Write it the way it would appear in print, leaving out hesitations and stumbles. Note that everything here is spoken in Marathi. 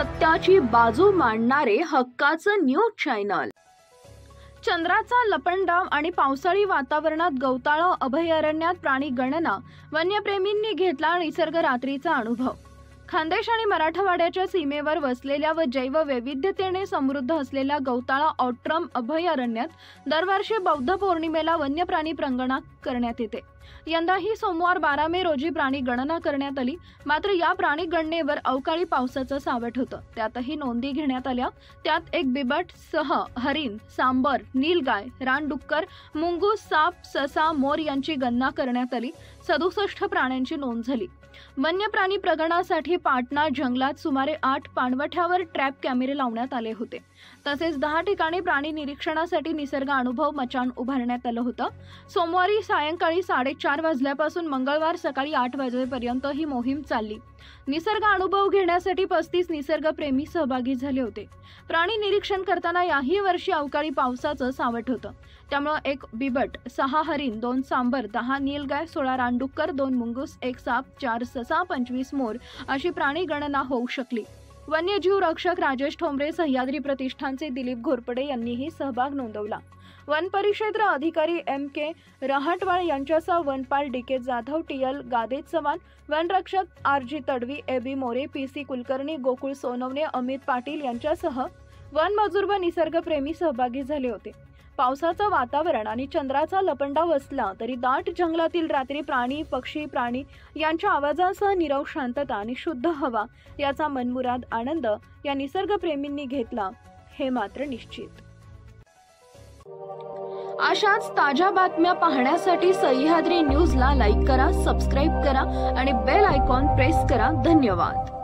सत्याची बाजू मांडणारे हक्काचं न्यूज चॅनल। चंद्राचा लपंडाव आणि पावसाळी वातावरणात गौताळा अभयारण्यात प्राणी गणना, वन्यप्रेमींनी घेतला निसर्ग रात्रीचा अनुभव। खानदेश आणि मराठवाड्याच्या सीमेवर वसलेल्या व जैववैविध्यतेने समृद्ध असलेल्या गौताळा ऑट्रम अभयारण्यात दरवर्षी बौद्ध पौर्णिमेला वन्यप्राणी प्रगणना करण्यात येते। यंदाही सोमवार 12 मे रोजी प्राणी गणना करण्यात आली। मात्र या प्राणी गणनेवर अवकाळी पावसाचं सावट होतं। त्यातही नोंदी घेण्यात आल्या। त्यात एक बिबट सह हरिण, सांबर, नीलगाय, रानडुक्कर, मुंगूस, साप, ससा, मोर यांची गणना करण्यात आली। 67 प्राण्यांची नोंद झाली। वन्य प्राणी प्रगणनासाठी पाटणा जंगलात सुमारे 8 पाणवठ्यावर ट्रॅप कॅमेरे लावण्यात आले होते। तसेच 10 ठिकाणी प्राणी निरीक्षणासाठी निसर्ग अनुभव मचाण उभारण्यात आलं होतं। सोमवारी सायंकाळी 4:30 वाजल्यापासून मंगळवार सकाळी 8 वाजेपर्यंत ही मोहीम चालली। निसर्ग अनुभव घेण्यासाठी 35 निसर्गप्रेमी सहभागी झाले होते। प्राणी निरीक्षण करताना याही वर्षी अवकाळी पावसाचं सावट होतं। त्यामुळे 1 बिबट, 6 हरिण, 2 सांबर, 10 नीलगाय, 16 रानडुक्कर, 2 मुंगूस, 1 साप, 4 ससा, 25 मोर अशी प्राणी गणना होऊ शकली। वन्यजीव रक्षक राजेश ठोंबरे, सह्याद्री प्रतिष्ठानचे दिलीप घोरपडे यांनीही सहभाग नोंदवला। वन परिक्षेत्र अधिकारी MK रहाटवाळ यांच्यासह वनपाल DK जाधव, TL गादे चव्हाण, वनरक्षक RG Tadvi, AB More, PC Kulkarni, Gokul Sonawane, Amit Patil यांच्यासह वन मजूर व निसर्गप्रेमी सहभागी झाले होते। पावसाचं वातावरण आणि चंद्राचा लपंडाव असला तरी दाट जंगलातील रात्री पक्षी यांच्या आवाजांसह नीरव शांतता आणि शुद्ध हवा याचा मनमुराद आनंद या निसर्गप्रेमींनी घेतला हे मात्र निश्चित। अशाच ताज्या बातम्या पाहण्यासाठी सह्याद्री न्यूजला लाईक करा, सबस्क्राईब करा आणि बेल आयकॉन प्रेस करा। धन्यवाद।